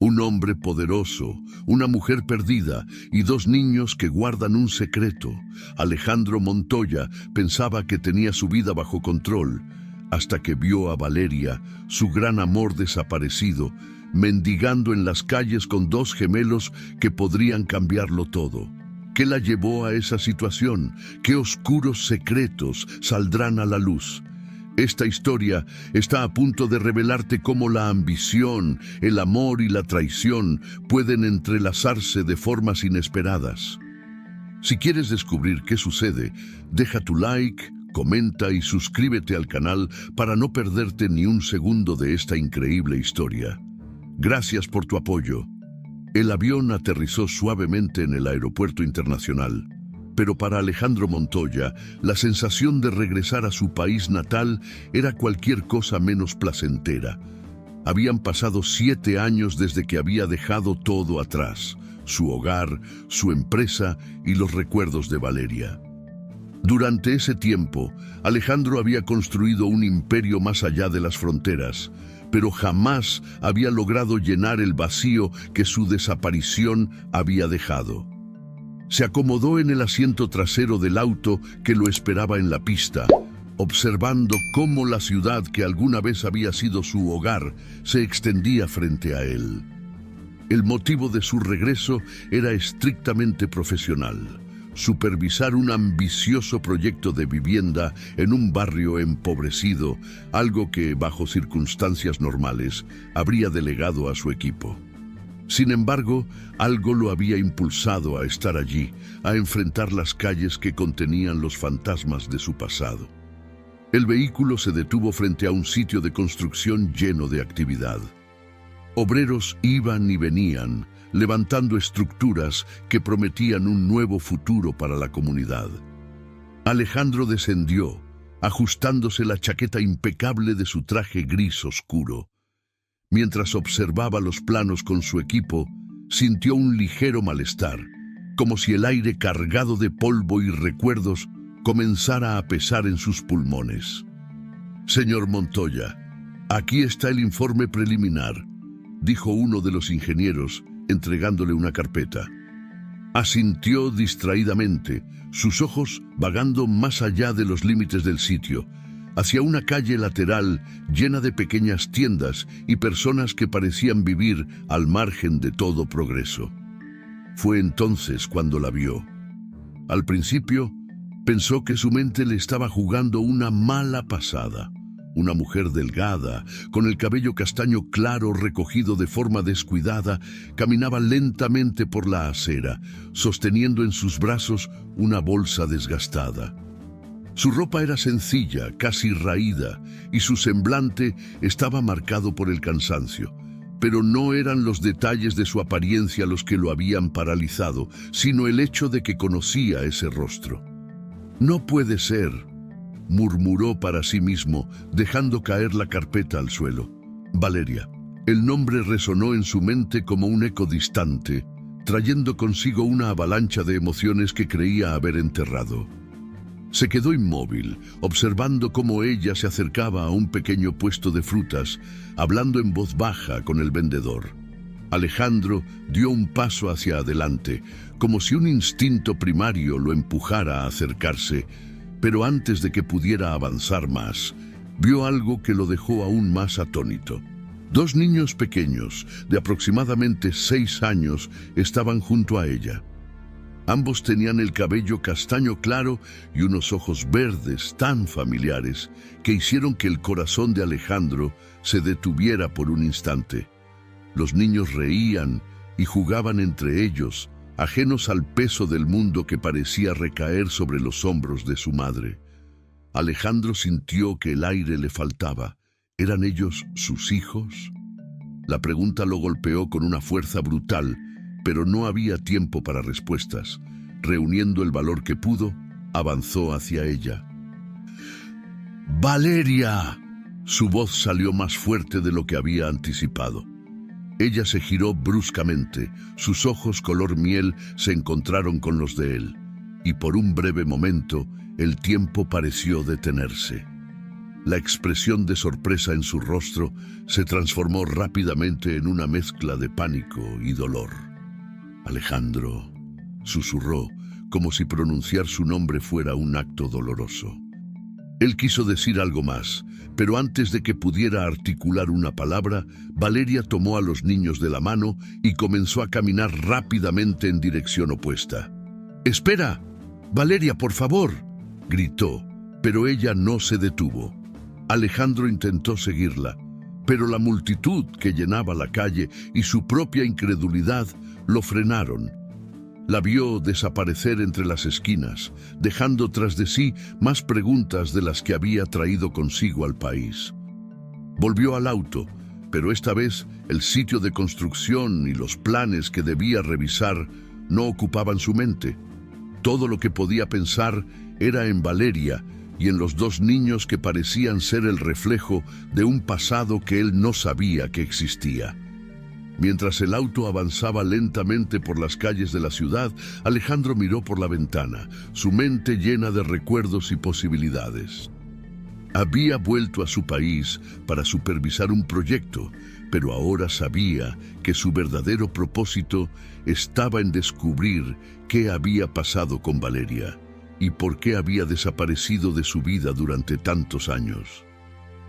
Un hombre poderoso, una mujer perdida y dos niños que guardan un secreto. Alejandro Montoya pensaba que tenía su vida bajo control, hasta que vio a Valeria, su gran amor desaparecido, mendigando en las calles con dos gemelos que podrían cambiarlo todo. ¿Qué la llevó a esa situación? ¿Qué oscuros secretos saldrán a la luz? Esta historia está a punto de revelarte cómo la ambición, el amor y la traición pueden entrelazarse de formas inesperadas. Si quieres descubrir qué sucede, deja tu like, comenta y suscríbete al canal para no perderte ni un segundo de esta increíble historia. Gracias por tu apoyo. El avión aterrizó suavemente en el aeropuerto internacional. Pero para Alejandro Montoya, la sensación de regresar a su país natal era cualquier cosa menos placentera. Habían pasado 7 años desde que había dejado todo atrás: su hogar, su empresa y los recuerdos de Valeria. Durante ese tiempo, Alejandro había construido un imperio más allá de las fronteras, pero jamás había logrado llenar el vacío que su desaparición había dejado. Se acomodó en el asiento trasero del auto que lo esperaba en la pista, observando cómo la ciudad que alguna vez había sido su hogar se extendía frente a él. El motivo de su regreso era estrictamente profesional: supervisar un ambicioso proyecto de vivienda en un barrio empobrecido, algo que, bajo circunstancias normales, habría delegado a su equipo. Sin embargo, algo lo había impulsado a estar allí, a enfrentar las calles que contenían los fantasmas de su pasado. El vehículo se detuvo frente a un sitio de construcción lleno de actividad. Obreros iban y venían, levantando estructuras que prometían un nuevo futuro para la comunidad. Alejandro descendió, ajustándose la chaqueta impecable de su traje gris oscuro. Mientras observaba los planos con su equipo, sintió un ligero malestar, como si el aire cargado de polvo y recuerdos comenzara a pesar en sus pulmones. «Señor Montoya, aquí está el informe preliminar», dijo uno de los ingenieros, entregándole una carpeta. Asintió distraídamente, sus ojos vagando más allá de los límites del sitio, hacia una calle lateral llena de pequeñas tiendas y personas que parecían vivir al margen de todo progreso. Fue entonces cuando la vio. Al principio, pensó que su mente le estaba jugando una mala pasada. Una mujer delgada, con el cabello castaño claro recogido de forma descuidada, caminaba lentamente por la acera, sosteniendo en sus brazos una bolsa desgastada. Su ropa era sencilla, casi raída, y su semblante estaba marcado por el cansancio. Pero no eran los detalles de su apariencia los que lo habían paralizado, sino el hecho de que conocía ese rostro. «No puede ser», murmuró para sí mismo, dejando caer la carpeta al suelo. Valeria. El nombre resonó en su mente como un eco distante, trayendo consigo una avalancha de emociones que creía haber enterrado. Se quedó inmóvil, observando cómo ella se acercaba a un pequeño puesto de frutas, hablando en voz baja con el vendedor. Alejandro dio un paso hacia adelante, como si un instinto primario lo empujara a acercarse, pero antes de que pudiera avanzar más, vio algo que lo dejó aún más atónito. 2 niños pequeños, de aproximadamente 6 años, estaban junto a ella. Ambos tenían el cabello castaño claro y unos ojos verdes tan familiares que hicieron que el corazón de Alejandro se detuviera por un instante. Los niños reían y jugaban entre ellos, ajenos al peso del mundo que parecía recaer sobre los hombros de su madre. Alejandro sintió que el aire le faltaba. ¿Eran ellos sus hijos? La pregunta lo golpeó con una fuerza brutal, pero no había tiempo para respuestas. Reuniendo el valor que pudo, avanzó hacia ella. ¡Valeria! Su voz salió más fuerte de lo que había anticipado. Ella se giró bruscamente, sus ojos color miel se encontraron con los de él, y por un breve momento el tiempo pareció detenerse. La expresión de sorpresa en su rostro se transformó rápidamente en una mezcla de pánico y dolor. Alejandro, susurró, como si pronunciar su nombre fuera un acto doloroso. Él quiso decir algo más, pero antes de que pudiera articular una palabra, Valeria tomó a los niños de la mano y comenzó a caminar rápidamente en dirección opuesta. «¡Espera! Valeria, por favor», gritó, pero ella no se detuvo. Alejandro intentó seguirla, pero la multitud que llenaba la calle y su propia incredulidad lo frenaron. La vio desaparecer entre las esquinas, dejando tras de sí más preguntas de las que había traído consigo al país. Volvió al auto, pero esta vez el sitio de construcción y los planes que debía revisar no ocupaban su mente. Todo lo que podía pensar era en Valeria y en los dos niños que parecían ser el reflejo de un pasado que él no sabía que existía. Mientras el auto avanzaba lentamente por las calles de la ciudad, Alejandro miró por la ventana, su mente llena de recuerdos y posibilidades. Había vuelto a su país para supervisar un proyecto, pero ahora sabía que su verdadero propósito estaba en descubrir qué había pasado con Valeria y por qué había desaparecido de su vida durante tantos años.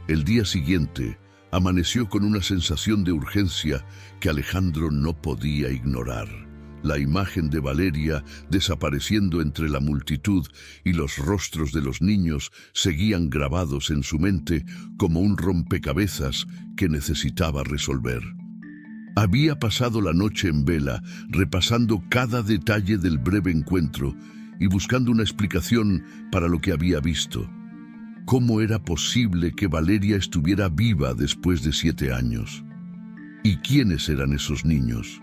El día siguiente, amaneció con una sensación de urgencia que Alejandro no podía ignorar. La imagen de Valeria desapareciendo entre la multitud y los rostros de los niños seguían grabados en su mente como un rompecabezas que necesitaba resolver. Había pasado la noche en vela, repasando cada detalle del breve encuentro y buscando una explicación para lo que había visto. ¿Cómo era posible que Valeria estuviera viva después de 7 años? ¿Y quiénes eran esos niños?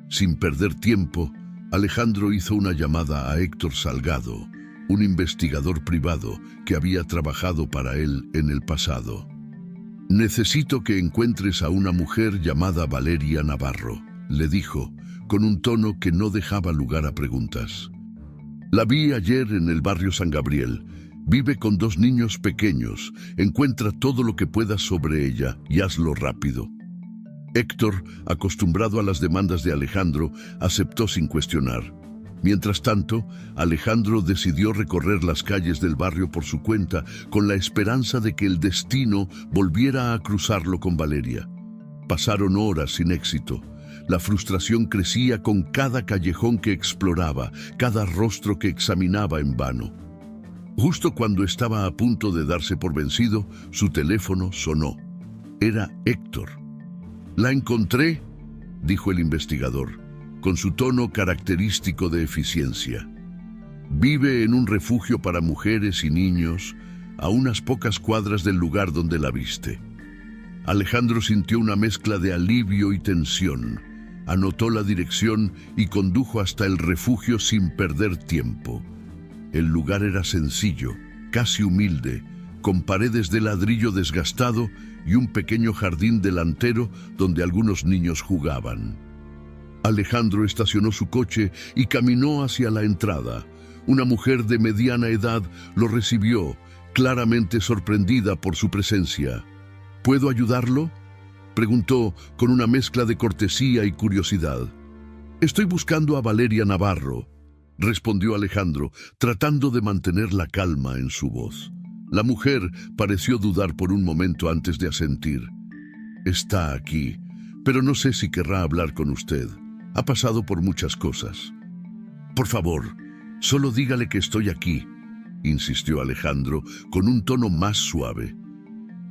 Sin perder tiempo, Alejandro hizo una llamada a Héctor Salgado, un investigador privado que había trabajado para él en el pasado. «Necesito que encuentres a una mujer llamada Valeria Navarro», le dijo, con un tono que no dejaba lugar a preguntas. «La vi ayer en el barrio San Gabriel. Vive con 2 niños pequeños. Encuentra todo lo que puedas sobre ella y hazlo rápido». Héctor, acostumbrado a las demandas de Alejandro, aceptó sin cuestionar. Mientras tanto, Alejandro decidió recorrer las calles del barrio por su cuenta, con la esperanza de que el destino volviera a cruzarlo con Valeria. Pasaron horas sin éxito. La frustración crecía con cada callejón que exploraba, cada rostro que examinaba en vano. Justo cuando estaba a punto de darse por vencido, su teléfono sonó. Era Héctor. «La encontré», dijo el investigador, con su tono característico de eficiencia. «Vive en un refugio para mujeres y niños, a unas pocas cuadras del lugar donde la viste». Alejandro sintió una mezcla de alivio y tensión. Anotó la dirección y condujo hasta el refugio sin perder tiempo. El lugar era sencillo, casi humilde, con paredes de ladrillo desgastado y un pequeño jardín delantero donde algunos niños jugaban. Alejandro estacionó su coche y caminó hacia la entrada. Una mujer de mediana edad lo recibió, claramente sorprendida por su presencia. «¿Puedo ayudarlo?», preguntó con una mezcla de cortesía y curiosidad. «Estoy buscando a Valeria Navarro», respondió Alejandro, tratando de mantener la calma en su voz. La mujer pareció dudar por un momento antes de asentir. «Está aquí, pero no sé si querrá hablar con usted. Ha pasado por muchas cosas». «Por favor, solo dígale que estoy aquí», insistió Alejandro con un tono más suave.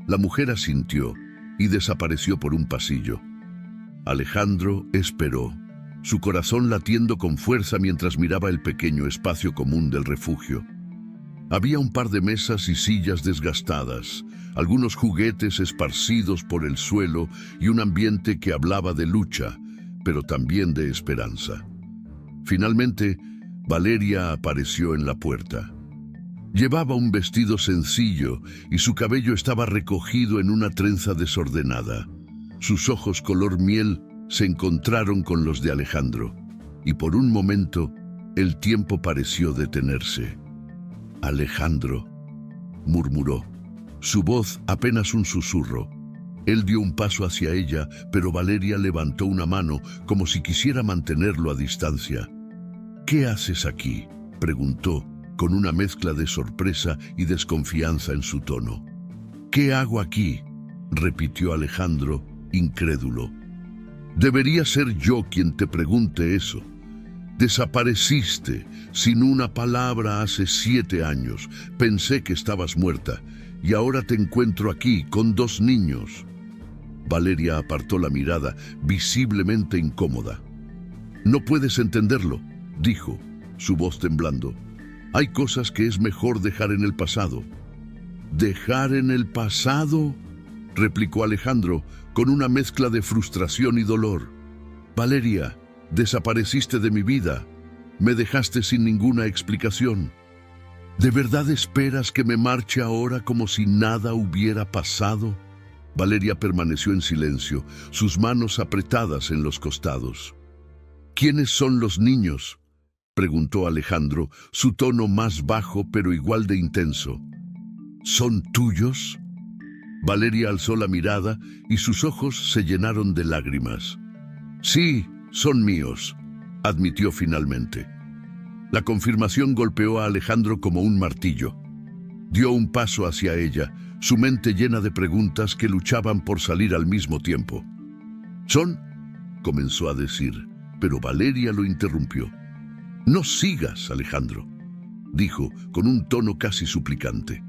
La mujer asintió y desapareció por un pasillo. Alejandro esperó, su corazón latiendo con fuerza mientras miraba el pequeño espacio común del refugio. Había un par de mesas y sillas desgastadas, algunos juguetes esparcidos por el suelo y un ambiente que hablaba de lucha, pero también de esperanza. Finalmente, Valeria apareció en la puerta. Llevaba un vestido sencillo y su cabello estaba recogido en una trenza desordenada. Sus ojos color miel se encontraron con los de Alejandro, y por un momento el tiempo pareció detenerse. «Alejandro», murmuró, su voz apenas un susurro. Él dio un paso hacia ella, pero Valeria levantó una mano como si quisiera mantenerlo a distancia. «¿Qué haces aquí?», preguntó, con una mezcla de sorpresa y desconfianza en su tono. «¿Qué hago aquí?», repitió Alejandro, incrédulo. «Debería ser yo quien te pregunte eso. Desapareciste sin una palabra hace 7 años. Pensé que estabas muerta y ahora te encuentro aquí con 2 niños». Valeria apartó la mirada, visiblemente incómoda. «No puedes entenderlo», dijo, su voz temblando. «Hay cosas que es mejor dejar en el pasado». «¿Dejar en el pasado?», replicó Alejandro, con una mezcla de frustración y dolor. «Valeria, desapareciste de mi vida. Me dejaste sin ninguna explicación. ¿De verdad esperas que me marche ahora como si nada hubiera pasado?». Valeria permaneció en silencio, sus manos apretadas en los costados. «¿Quiénes son los niños?», preguntó Alejandro, su tono más bajo pero igual de intenso. «¿Son tuyos?». Valeria alzó la mirada y sus ojos se llenaron de lágrimas. «Sí, son míos», admitió finalmente. La confirmación golpeó a Alejandro como un martillo. Dio un paso hacia ella, su mente llena de preguntas que luchaban por salir al mismo tiempo. «¿Son?», comenzó a decir, pero Valeria lo interrumpió. «No sigas, Alejandro», dijo con un tono casi suplicante.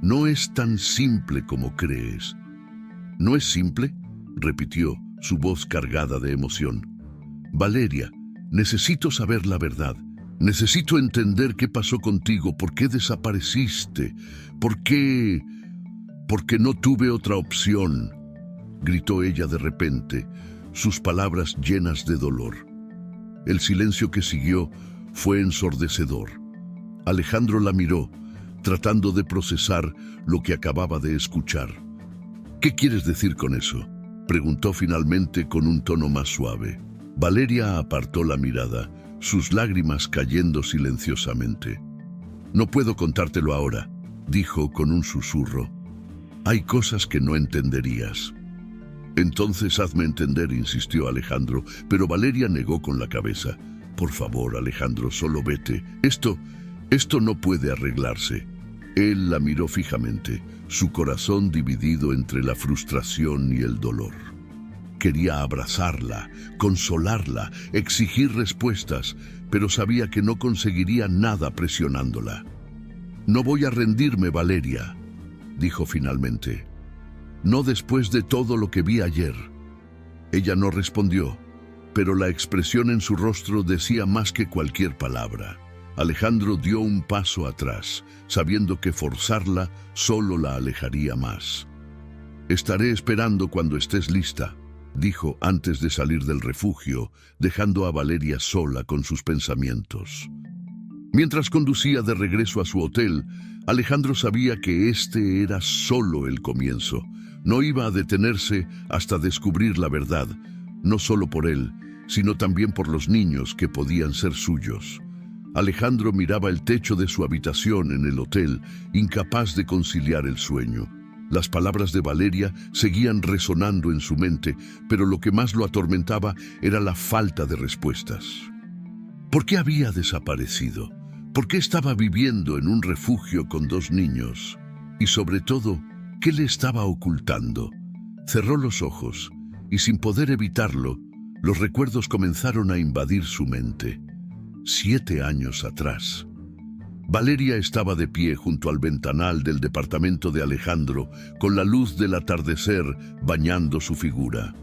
«No es tan simple como crees». «¿No es simple?», repitió, su voz cargada de emoción. «Valeria, necesito saber la verdad. Necesito entender qué pasó contigo, por qué desapareciste, por qué... porque no tuve otra opción», gritó ella de repente, sus palabras llenas de dolor. El silencio que siguió fue ensordecedor. Alejandro la miró, tratando de procesar lo que acababa de escuchar. «¿Qué quieres decir con eso?», preguntó finalmente con un tono más suave. Valeria apartó la mirada, sus lágrimas cayendo silenciosamente. «No puedo contártelo ahora», dijo con un susurro. «Hay cosas que no entenderías». «Entonces hazme entender», insistió Alejandro, pero Valeria negó con la cabeza. «Por favor, Alejandro, solo vete. Esto no puede arreglarse». Él la miró fijamente, su corazón dividido entre la frustración y el dolor. Quería abrazarla, consolarla, exigir respuestas, pero sabía que no conseguiría nada presionándola. «No voy a rendirme, Valeria», dijo finalmente. «No después de todo lo que vi ayer». Ella no respondió, pero la expresión en su rostro decía más que cualquier palabra. Alejandro dio un paso atrás, sabiendo que forzarla solo la alejaría más. «Estaré esperando cuando estés lista», dijo antes de salir del refugio, dejando a Valeria sola con sus pensamientos. Mientras conducía de regreso a su hotel, Alejandro sabía que este era solo el comienzo. No iba a detenerse hasta descubrir la verdad, no solo por él, sino también por los niños que podían ser suyos. Alejandro miraba el techo de su habitación en el hotel, incapaz de conciliar el sueño. Las palabras de Valeria seguían resonando en su mente, pero lo que más lo atormentaba era la falta de respuestas. ¿Por qué había desaparecido? ¿Por qué estaba viviendo en un refugio con 2 niños? Y sobre todo, ¿qué le estaba ocultando? Cerró los ojos, y sin poder evitarlo, los recuerdos comenzaron a invadir su mente. 7 años atrás. Valeria estaba de pie junto al ventanal del departamento de Alejandro, con la luz del atardecer bañando su figura.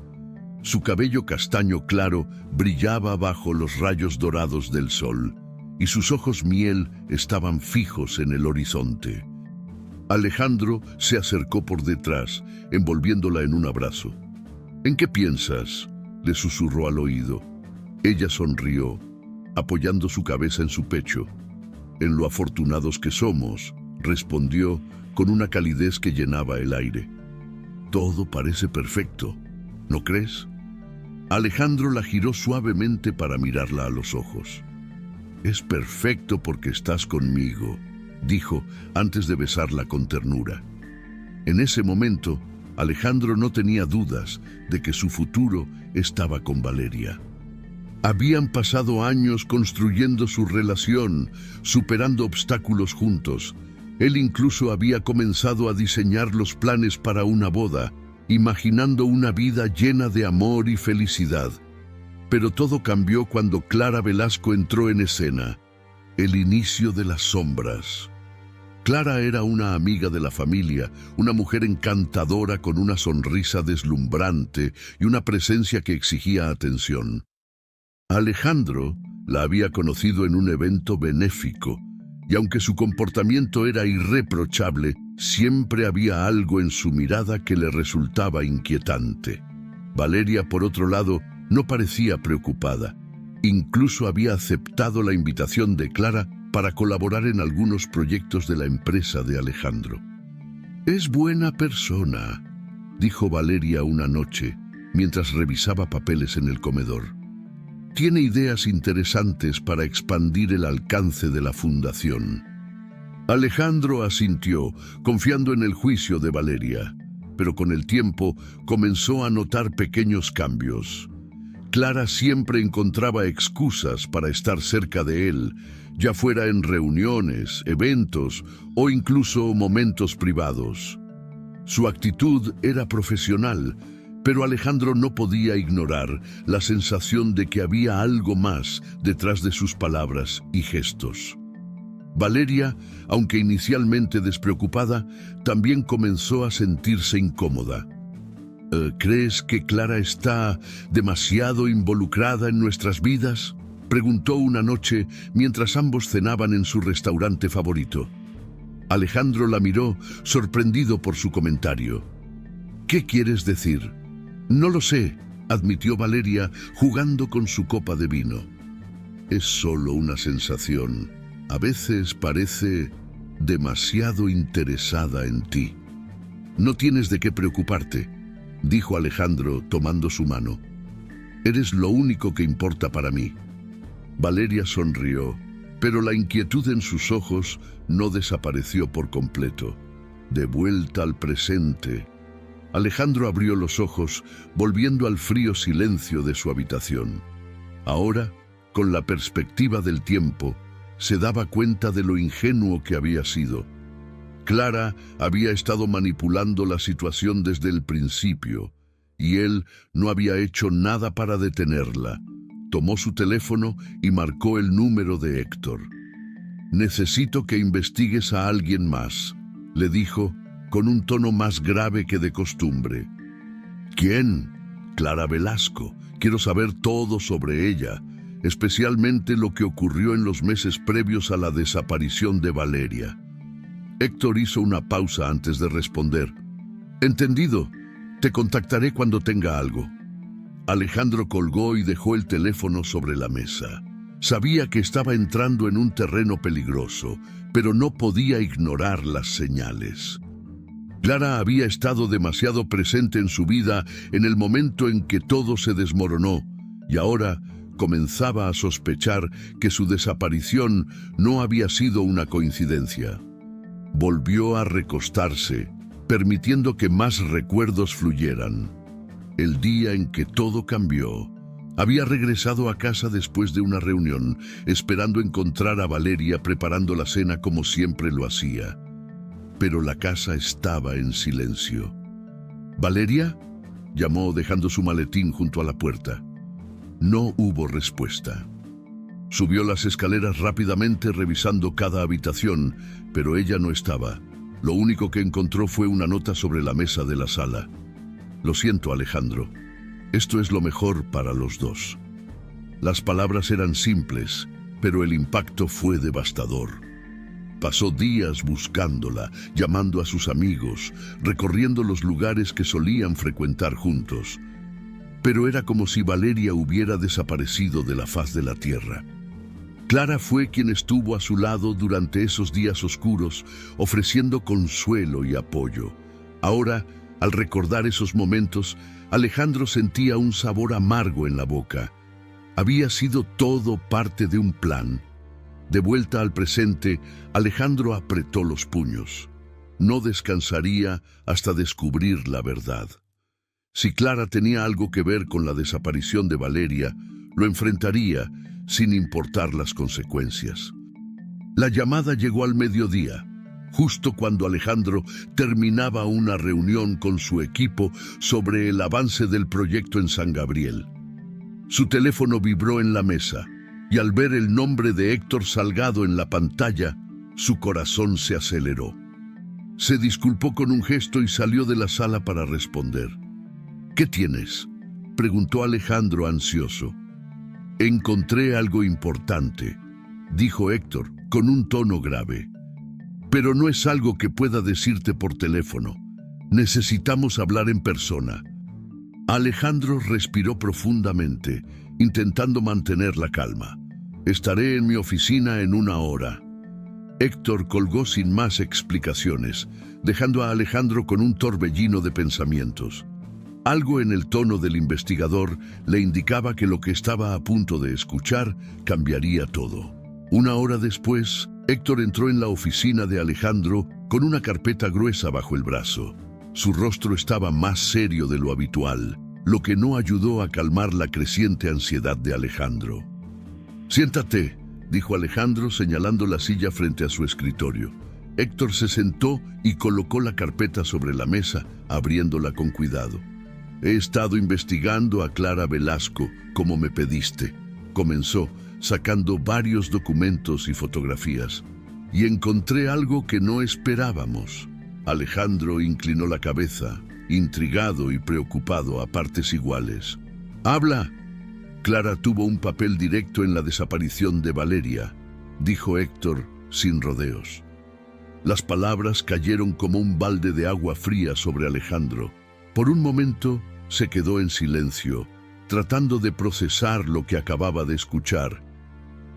Su cabello castaño claro brillaba bajo los rayos dorados del sol, y sus ojos miel estaban fijos en el horizonte. Alejandro se acercó por detrás, envolviéndola en un abrazo. «¿En qué piensas?», le susurró al oído. Ella sonrió, apoyando su cabeza en su pecho. «En lo afortunados que somos», respondió con una calidez que llenaba el aire. «Todo parece perfecto, ¿no crees?». Alejandro la giró suavemente para mirarla a los ojos. «Es perfecto porque estás conmigo», dijo antes de besarla con ternura. En ese momento, Alejandro no tenía dudas de que su futuro estaba con Valeria. Habían pasado años construyendo su relación, superando obstáculos juntos. Él incluso había comenzado a diseñar los planes para una boda, imaginando una vida llena de amor y felicidad. Pero todo cambió cuando Clara Velasco entró en escena. El inicio de las sombras. Clara era una amiga de la familia, una mujer encantadora con una sonrisa deslumbrante y una presencia que exigía atención. Alejandro la había conocido en un evento benéfico, y aunque su comportamiento era irreprochable, siempre había algo en su mirada que le resultaba inquietante. Valeria, por otro lado, no parecía preocupada. Incluso había aceptado la invitación de Clara para colaborar en algunos proyectos de la empresa de Alejandro. «Es buena persona», dijo Valeria una noche, mientras revisaba papeles en el comedor. «Tiene ideas interesantes para expandir el alcance de la fundación». Alejandro asintió, confiando en el juicio de Valeria, pero con el tiempo comenzó a notar pequeños cambios. Clara siempre encontraba excusas para estar cerca de él, ya fuera en reuniones, eventos o incluso momentos privados. Su actitud era profesional, pero Alejandro no podía ignorar la sensación de que había algo más detrás de sus palabras y gestos. Valeria, aunque inicialmente despreocupada, también comenzó a sentirse incómoda. «¿Crees que Clara está demasiado involucrada en nuestras vidas?», preguntó una noche mientras ambos cenaban en su restaurante favorito. Alejandro la miró, sorprendido por su comentario. «¿Qué quieres decir?». «No lo sé», admitió Valeria, jugando con su copa de vino. «Es solo una sensación. A veces parece demasiado interesada en ti». «No tienes de qué preocuparte», dijo Alejandro tomando su mano. «Eres lo único que importa para mí». Valeria sonrió, pero la inquietud en sus ojos no desapareció por completo. De vuelta al presente, Alejandro abrió los ojos, volviendo al frío silencio de su habitación. Ahora, con la perspectiva del tiempo, se daba cuenta de lo ingenuo que había sido. Clara había estado manipulando la situación desde el principio, y él no había hecho nada para detenerla. Tomó su teléfono y marcó el número de Héctor. «Necesito que investigues a alguien más», le dijo, con un tono más grave que de costumbre. «¿Quién?». «Clara Velasco. Quiero saber todo sobre ella, especialmente lo que ocurrió en los meses previos a la desaparición de Valeria». Héctor hizo una pausa antes de responder. «Entendido. Te contactaré cuando tenga algo». Alejandro colgó y dejó el teléfono sobre la mesa. Sabía que estaba entrando en un terreno peligroso, pero no podía ignorar las señales. Clara había estado demasiado presente en su vida en el momento en que todo se desmoronó, y ahora comenzaba a sospechar que su desaparición no había sido una coincidencia. Volvió a recostarse, permitiendo que más recuerdos fluyeran. El día en que todo cambió, había regresado a casa después de una reunión, esperando encontrar a Valeria preparando la cena como siempre lo hacía. Pero la casa estaba en silencio. «¿Valeria?», llamó dejando su maletín junto a la puerta. No hubo respuesta. Subió las escaleras rápidamente revisando cada habitación, pero ella no estaba. Lo único que encontró fue una nota sobre la mesa de la sala. «Lo siento, Alejandro. Esto es lo mejor para los dos». Las palabras eran simples, pero el impacto fue devastador. Pasó días buscándola, llamando a sus amigos, recorriendo los lugares que solían frecuentar juntos. Pero era como si Valeria hubiera desaparecido de la faz de la tierra. Clara fue quien estuvo a su lado durante esos días oscuros, ofreciendo consuelo y apoyo. Ahora, al recordar esos momentos, Alejandro sentía un sabor amargo en la boca. Había sido todo parte de un plan. De vuelta al presente, Alejandro apretó los puños. no descansaría hasta descubrir la verdad. Si Clara tenía algo que ver con la desaparición de Valeria, lo enfrentaría sin importar las consecuencias. La llamada llegó al mediodía, justo cuando Alejandro terminaba una reunión con su equipo sobre el avance del proyecto en San Gabriel. Su teléfono vibró en la mesa, y al ver el nombre de Héctor Salgado en la pantalla, su corazón se aceleró. Se disculpó con un gesto y salió de la sala para responder. «¿Qué tienes?», preguntó Alejandro ansioso. «Encontré algo importante», dijo Héctor con un tono grave. «Pero no es algo que pueda decirte por teléfono. Necesitamos hablar en persona». Alejandro respiró profundamente, intentando mantener la calma. «Estaré en mi oficina en 1 hora». Héctor colgó sin más explicaciones, dejando a Alejandro con un torbellino de pensamientos. Algo en el tono del investigador le indicaba que lo que estaba a punto de escuchar cambiaría todo. 1 hora después, Héctor entró en la oficina de Alejandro con una carpeta gruesa bajo el brazo. Su rostro estaba más serio de lo habitual, lo que no ayudó a calmar la creciente ansiedad de Alejandro. «Siéntate», dijo Alejandro señalando la silla frente a su escritorio. Héctor se sentó y colocó la carpeta sobre la mesa, abriéndola con cuidado. «He estado investigando a Clara Velasco, como me pediste», comenzó, sacando varios documentos y fotografías. «Y encontré algo que no esperábamos». Alejandro inclinó la cabeza, intrigado y preocupado a partes iguales. «Habla». «Clara tuvo un papel directo en la desaparición de Valeria», dijo Héctor sin rodeos. Las palabras cayeron como un balde de agua fría sobre Alejandro. Por un momento se quedó en silencio, tratando de procesar lo que acababa de escuchar.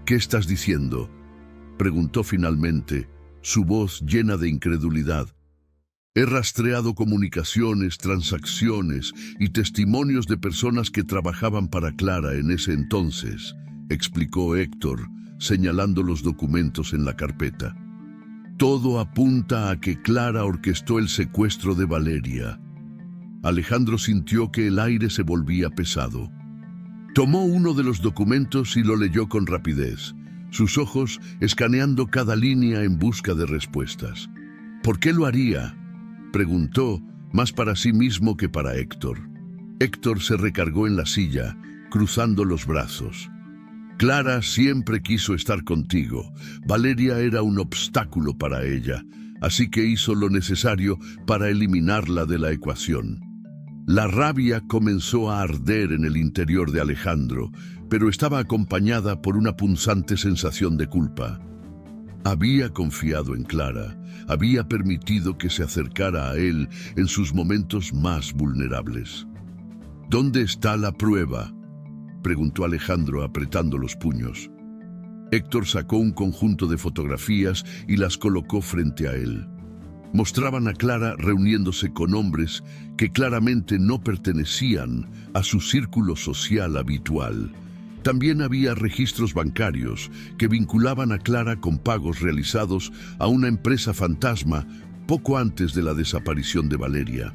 «¿Qué estás diciendo?», preguntó finalmente, su voz llena de incredulidad. «He rastreado comunicaciones, transacciones y testimonios de personas que trabajaban para Clara en ese entonces», explicó Héctor, señalando los documentos en la carpeta. «Todo apunta a que Clara orquestó el secuestro de Valeria». Alejandro sintió que el aire se volvía pesado. Tomó uno de los documentos y lo leyó con rapidez, sus ojos escaneando cada línea en busca de respuestas. «¿Por qué lo haría?», preguntó, más para sí mismo que para Héctor. Héctor se recargó en la silla, cruzando los brazos. «Clara siempre quiso estar contigo. Valeria era un obstáculo para ella, así que hizo lo necesario para eliminarla de la ecuación». La rabia comenzó a arder en el interior de Alejandro, pero estaba acompañada por una punzante sensación de culpa. Había confiado en Clara, había permitido que se acercara a él en sus momentos más vulnerables. «¿Dónde está la prueba?», preguntó Alejandro apretando los puños. Héctor sacó un conjunto de fotografías y las colocó frente a él. Mostraban a Clara reuniéndose con hombres que claramente no pertenecían a su círculo social habitual. También había registros bancarios que vinculaban a Clara con pagos realizados a una empresa fantasma poco antes de la desaparición de Valeria.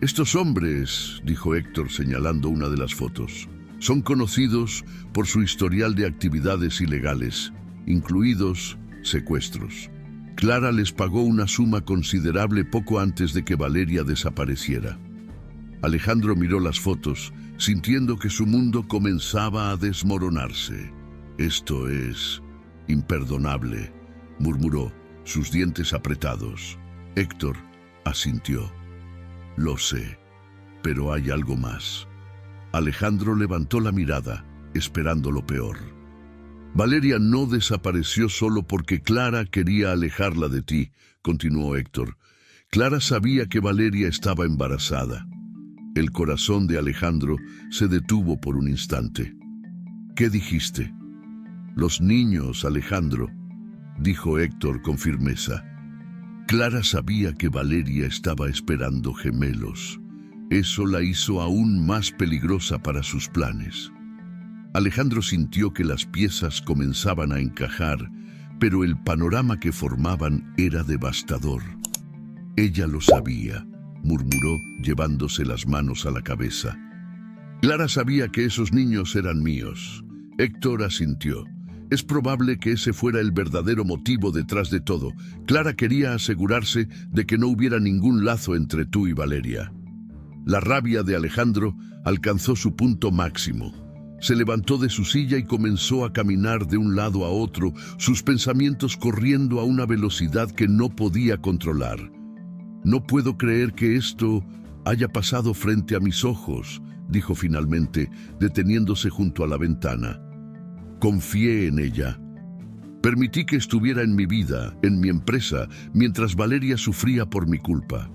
«Estos hombres», dijo Héctor señalando una de las fotos, «son conocidos por su historial de actividades ilegales, incluidos secuestros. Clara les pagó una suma considerable poco antes de que Valeria desapareciera». Alejandro miró las fotos, sintiendo que su mundo comenzaba a desmoronarse. «Esto es imperdonable», murmuró, sus dientes apretados. Héctor asintió. «Lo sé, pero hay algo más». Alejandro levantó la mirada, esperando lo peor. «Valeria no desapareció solo porque Clara quería alejarla de ti», continuó Héctor. «Clara sabía que Valeria estaba embarazada». El corazón de Alejandro se detuvo por un instante. «¿Qué dijiste?». «Los niños, Alejandro», dijo Héctor con firmeza. Clara sabía que Valeria estaba esperando gemelos. Eso la hizo aún más peligrosa para sus planes. Alejandro sintió que las piezas comenzaban a encajar, pero el panorama que formaban era devastador. Ella lo sabía, murmuró, llevándose las manos a la cabeza. Clara sabía que esos niños eran míos. Héctor asintió. Es probable que ese fuera el verdadero motivo detrás de todo. Clara quería asegurarse de que no hubiera ningún lazo entre tú y Valeria. La rabia de Alejandro alcanzó su punto máximo. Se levantó de su silla y comenzó a caminar de un lado a otro, sus pensamientos corriendo a una velocidad que no podía controlar. «No puedo creer que esto haya pasado frente a mis ojos», dijo finalmente, deteniéndose junto a la ventana. «Confié en ella. Permití que estuviera en mi vida, en mi empresa, mientras Valeria sufría por mi culpa».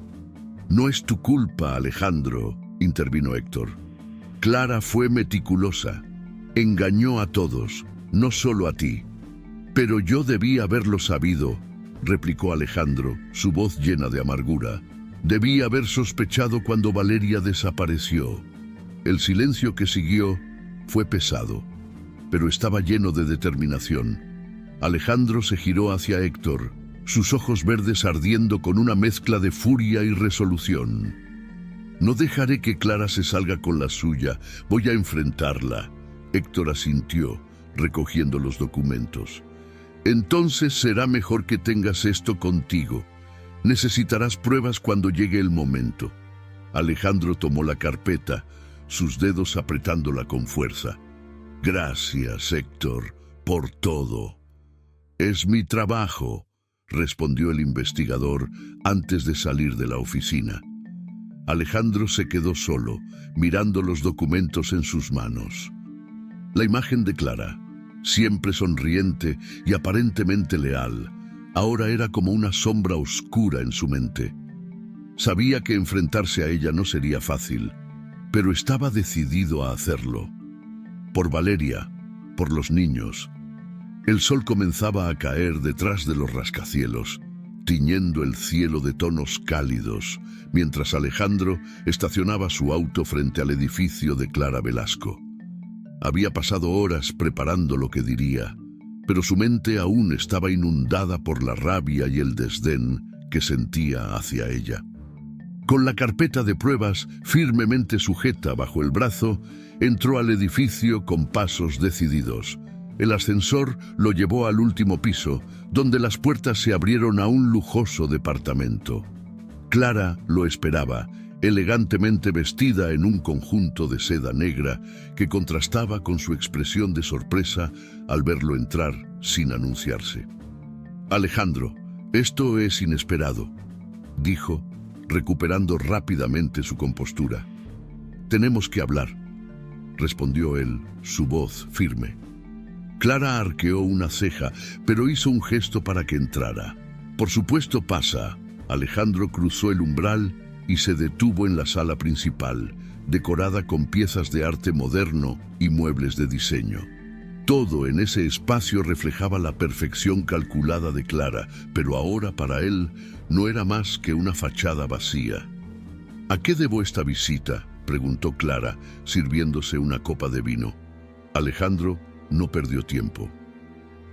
«No es tu culpa, Alejandro», intervino Héctor. «Clara fue meticulosa. Engañó a todos, no solo a ti». «Pero yo debí haberlo sabido», replicó Alejandro, su voz llena de amargura. «Debí haber sospechado cuando Valeria desapareció». El silencio que siguió fue pesado, pero estaba lleno de determinación. Alejandro se giró hacia Héctor, sus ojos verdes ardiendo con una mezcla de furia y resolución. «No dejaré que Clara se salga con la suya, voy a enfrentarla». Héctor asintió, recogiendo los documentos. «Entonces será mejor que tengas esto contigo. Necesitarás pruebas cuando llegue el momento». Alejandro tomó la carpeta, sus dedos apretándola con fuerza. «Gracias, Héctor, por todo». «Es mi trabajo», respondió el investigador antes de salir de la oficina. Alejandro se quedó solo, mirando los documentos en sus manos. La imagen de Clara, siempre sonriente y aparentemente leal, ahora era como una sombra oscura en su mente. Sabía que enfrentarse a ella no sería fácil, pero estaba decidido a hacerlo. Por Valeria, por los niños. El sol comenzaba a caer detrás de los rascacielos, tiñendo el cielo de tonos cálidos, mientras Alejandro estacionaba su auto frente al edificio de Clara Velasco. Había pasado horas preparando lo que diría, pero su mente aún estaba inundada por la rabia y el desdén que sentía hacia ella. Con la carpeta de pruebas firmemente sujeta bajo el brazo, entró al edificio con pasos decididos. El ascensor lo llevó al último piso, donde las puertas se abrieron a un lujoso departamento. Clara lo esperaba, elegantemente vestida en un conjunto de seda negra que contrastaba con su expresión de sorpresa al verlo entrar sin anunciarse. «Alejandro, esto es inesperado», dijo, recuperando rápidamente su compostura. «Tenemos que hablar», respondió él, su voz firme. Clara arqueó una ceja, pero hizo un gesto para que entrara. «Por supuesto, pasa». Alejandro cruzó el umbral y se detuvo en la sala principal, decorada con piezas de arte moderno y muebles de diseño. Todo en ese espacio reflejaba la perfección calculada de Clara, pero ahora para él no era más que una fachada vacía. «¿A qué debo esta visita?», preguntó Clara, sirviéndose una copa de vino. Alejandro no perdió tiempo.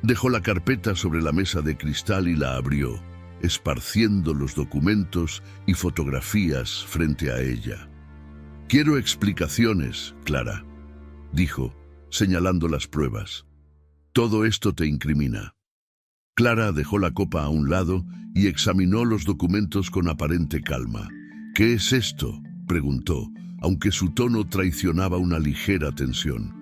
Dejó la carpeta sobre la mesa de cristal y la abrió, esparciendo los documentos y fotografías frente a ella. «Quiero explicaciones, Clara», dijo, señalando las pruebas. «Todo esto te incrimina». Clara dejó la copa a un lado y examinó los documentos con aparente calma. «¿Qué es esto?», preguntó, aunque su tono traicionaba una ligera tensión.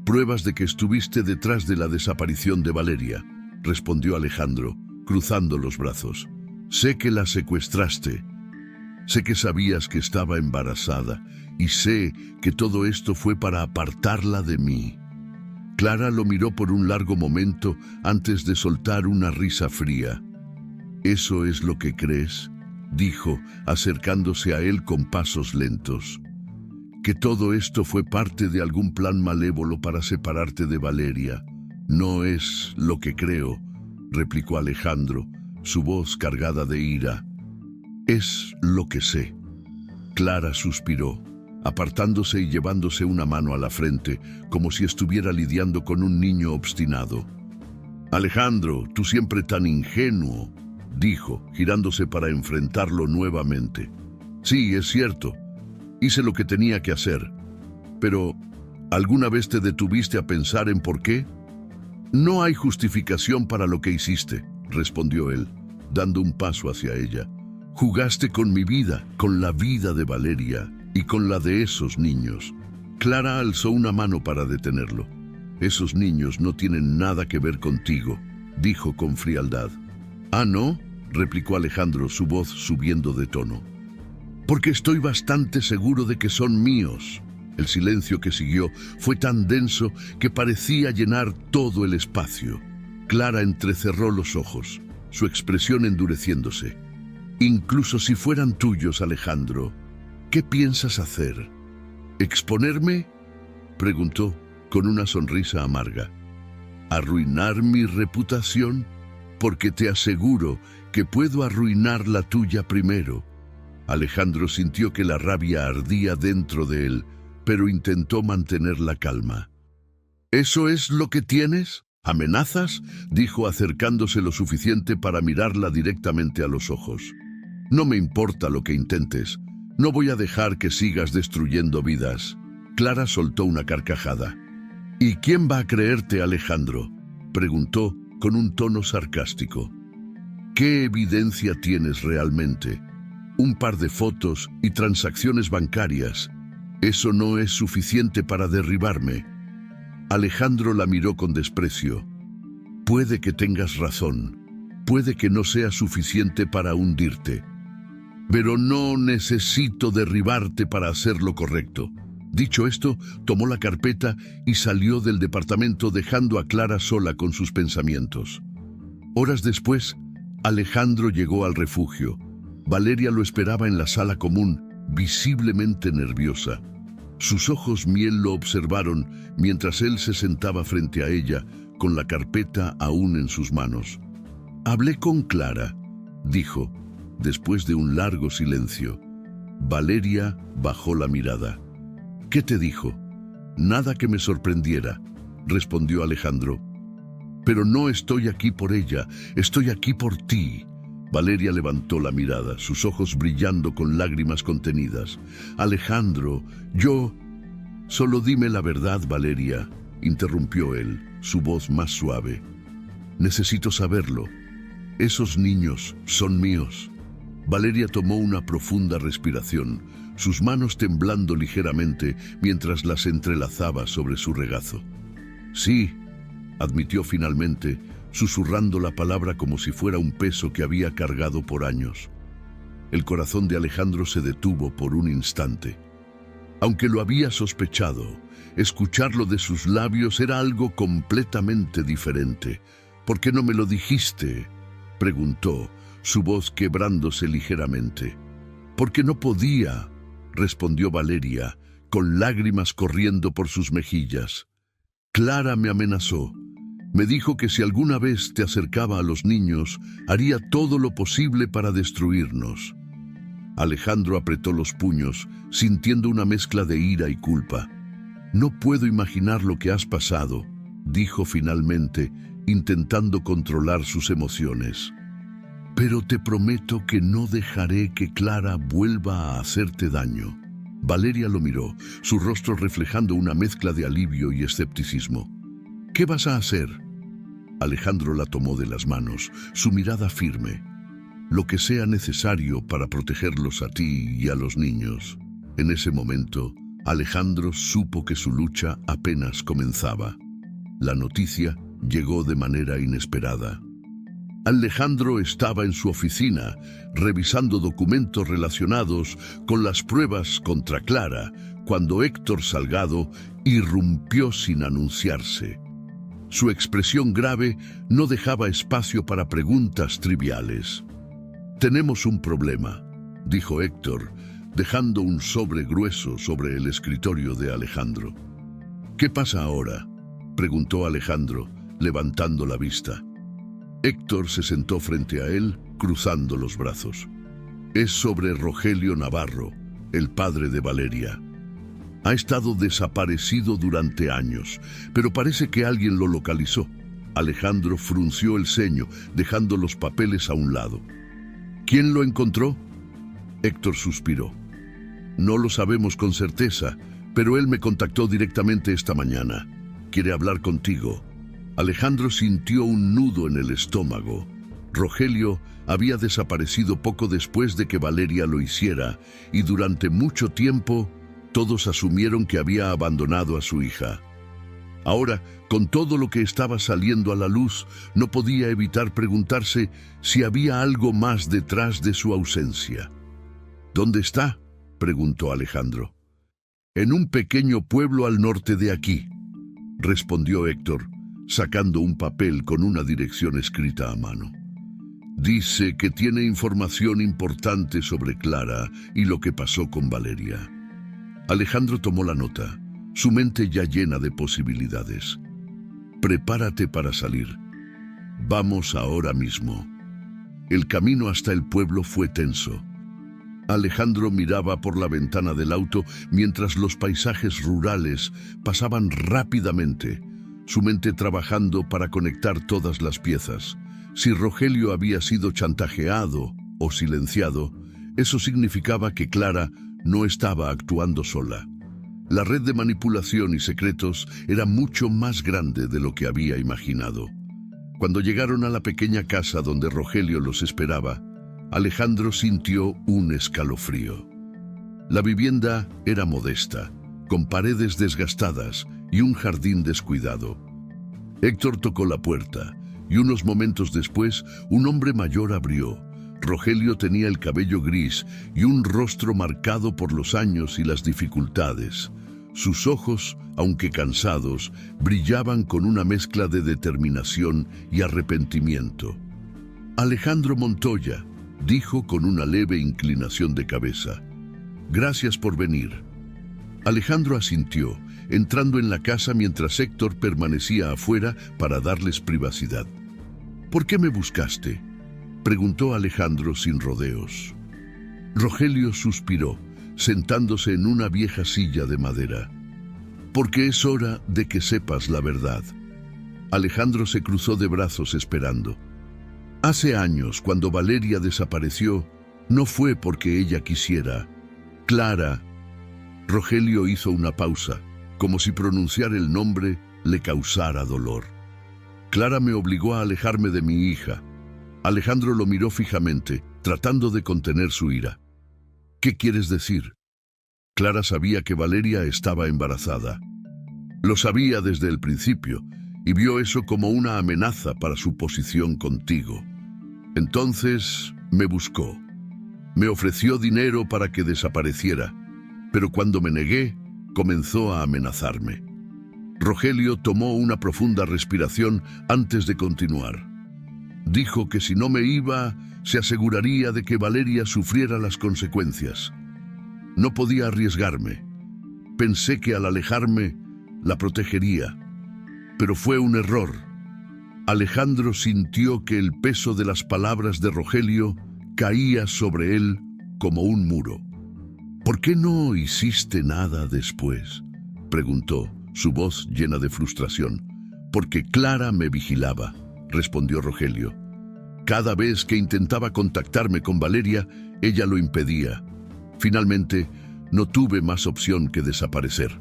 «Pruebas de que estuviste detrás de la desaparición de Valeria», respondió Alejandro, cruzando los brazos. «Sé que la secuestraste. Sé que sabías que estaba embarazada y sé que todo esto fue para apartarla de mí». Clara lo miró por un largo momento antes de soltar una risa fría. «¿Eso es lo que crees?», dijo, acercándose a él con pasos lentos. «¿Que todo esto fue parte de algún plan malévolo para separarte de Valeria?» «No es lo que creo», replicó Alejandro, su voz cargada de ira. «Es lo que sé». Clara suspiró, apartándose y llevándose una mano a la frente, como si estuviera lidiando con un niño obstinado. «Alejandro, tú siempre tan ingenuo», dijo, girándose para enfrentarlo nuevamente. Sí, es cierto. Hice lo que tenía que hacer. Pero, ¿alguna vez te detuviste a pensar en por qué? No hay justificación para lo que hiciste, respondió él, dando un paso hacia ella. Jugaste con mi vida, con la vida de Valeria y con la de esos niños. Clara alzó una mano para detenerlo. Esos niños no tienen nada que ver contigo, dijo con frialdad. Ah, ¿no? Replicó Alejandro, su voz subiendo de tono. Porque estoy bastante seguro de que son míos. El silencio que siguió fue tan denso que parecía llenar todo el espacio. Clara entrecerró los ojos, su expresión endureciéndose. Incluso si fueran tuyos, Alejandro, ¿qué piensas hacer? ¿Exponerme? Preguntó con una sonrisa amarga. ¿Arruinar mi reputación? Porque te aseguro que puedo arruinar la tuya primero. Alejandro sintió que la rabia ardía dentro de él, pero intentó mantener la calma. ¿Eso es lo que tienes? ¿Amenazas? Dijo acercándose lo suficiente para mirarla directamente a los ojos. No me importa lo que intentes. No voy a dejar que sigas destruyendo vidas. Clara soltó una carcajada. ¿Y quién va a creerte, Alejandro?, preguntó con un tono sarcástico. ¿Qué evidencia tienes realmente? Un par de fotos y transacciones bancarias. Eso no es suficiente para derribarme. Alejandro la miró con desprecio. Puede que tengas razón. Puede que no sea suficiente para hundirte. Pero no necesito derribarte para hacer lo correcto. Dicho esto, tomó la carpeta y salió del departamento dejando a Clara sola con sus pensamientos. Horas después, Alejandro llegó al refugio. Valeria lo esperaba en la sala común, visiblemente nerviosa. Sus ojos miel lo observaron mientras él se sentaba frente a ella, con la carpeta aún en sus manos. «Hablé con Clara», dijo, después de un largo silencio. Valeria bajó la mirada. «¿Qué te dijo?» «Nada que me sorprendiera», respondió Alejandro. «Pero no estoy aquí por ella, estoy aquí por ti». Valeria levantó la mirada, sus ojos brillando con lágrimas contenidas. «Alejandro, yo...» «Solo dime la verdad, Valeria», interrumpió él, su voz más suave. «Necesito saberlo. Esos niños son míos». Valeria tomó una profunda respiración, sus manos temblando ligeramente mientras las entrelazaba sobre su regazo. «Sí», admitió finalmente, susurrando la palabra como si fuera un peso que había cargado por años. El corazón de Alejandro se detuvo por un instante. Aunque lo había sospechado, escucharlo de sus labios era algo completamente diferente. «¿Por qué no me lo dijiste?», preguntó, su voz quebrándose ligeramente. «Porque no podía», respondió Valeria, con lágrimas corriendo por sus mejillas. «Clara me amenazó. Me dijo que si alguna vez te acercaba a los niños, haría todo lo posible para destruirnos». Alejandro apretó los puños, sintiendo una mezcla de ira y culpa. «No puedo imaginar lo que has pasado», dijo finalmente, intentando controlar sus emociones. «Pero te prometo que no dejaré que Clara vuelva a hacerte daño». Valeria lo miró, su rostro reflejando una mezcla de alivio y escepticismo. «¿Qué vas a hacer?». Alejandro la tomó de las manos, su mirada firme. «Lo que sea necesario para protegerlos a ti y a los niños». En ese momento, Alejandro supo que su lucha apenas comenzaba. La noticia llegó de manera inesperada. Alejandro estaba en su oficina, revisando documentos relacionados con las pruebas contra Clara, cuando Héctor Salgado irrumpió sin anunciarse. Su expresión grave no dejaba espacio para preguntas triviales. «Tenemos un problema», dijo Héctor, dejando un sobre grueso sobre el escritorio de Alejandro. «¿Qué pasa ahora?», preguntó Alejandro, levantando la vista. Héctor se sentó frente a él, cruzando los brazos. «Es sobre Rogelio Navarro, el padre de Valeria. Ha estado desaparecido durante años, pero parece que alguien lo localizó. Alejandro frunció el ceño, dejando los papeles a un lado. ¿Quién lo encontró? Héctor suspiró. No lo sabemos con certeza, pero él me contactó directamente esta mañana. Quiere hablar contigo. Alejandro sintió un nudo en el estómago. Rogelio había desaparecido poco después de que Valeria lo hiciera, y durante mucho tiempo todos asumieron que había abandonado a su hija. Ahora, con todo lo que estaba saliendo a la luz, no podía evitar preguntarse si había algo más detrás de su ausencia. ¿Dónde está?, preguntó Alejandro. En un pequeño pueblo al norte de aquí, respondió Héctor, sacando un papel con una dirección escrita a mano. Dice que tiene información importante sobre Clara y lo que pasó con Valeria. Alejandro tomó la nota, su mente ya llena de posibilidades. Prepárate para salir. Vamos ahora mismo. El camino hasta el pueblo fue tenso. Alejandro miraba por la ventana del auto mientras los paisajes rurales pasaban rápidamente, su mente trabajando para conectar todas las piezas. Si Rogelio había sido chantajeado o silenciado, eso significaba que Clara no estaba actuando sola. La red de manipulación y secretos era mucho más grande de lo que había imaginado. Cuando llegaron a la pequeña casa donde Rogelio los esperaba, Alejandro sintió un escalofrío. La vivienda era modesta, con paredes desgastadas y un jardín descuidado. Héctor tocó la puerta, y unos momentos después, un hombre mayor abrió. Rogelio tenía el cabello gris y un rostro marcado por los años y las dificultades. Sus ojos, aunque cansados, brillaban con una mezcla de determinación y arrepentimiento. Alejandro Montoya, dijo con una leve inclinación de cabeza. Gracias por venir. Alejandro asintió, entrando en la casa mientras Héctor permanecía afuera para darles privacidad. ¿Por qué me buscaste?, preguntó Alejandro sin rodeos. Rogelio suspiró, sentándose en una vieja silla de madera. Porque es hora de que sepas la verdad. Alejandro se cruzó de brazos esperando. Hace años, cuando Valeria desapareció, no fue porque ella quisiera. Clara. Rogelio hizo una pausa, como si pronunciar el nombre le causara dolor. Clara me obligó a alejarme de mi hija. Alejandro lo miró fijamente, tratando de contener su ira. ¿Qué quieres decir? Clara sabía que Valeria estaba embarazada. Lo sabía desde el principio, y vio eso como una amenaza para su posición contigo. Entonces me buscó. Me ofreció dinero para que desapareciera, pero cuando me negué, comenzó a amenazarme. Rogelio tomó una profunda respiración antes de continuar. Dijo que si no me iba, se aseguraría de que Valeria sufriera las consecuencias. No podía arriesgarme. Pensé que al alejarme, la protegería. Pero fue un error. Alejandro sintió que el peso de las palabras de Rogelio caía sobre él como un muro. ¿Por qué no hiciste nada después?, preguntó, su voz llena de frustración. Porque Clara me vigilaba, respondió Rogelio. Cada vez que intentaba contactarme con Valeria, ella lo impedía. Finalmente, no tuve más opción que desaparecer.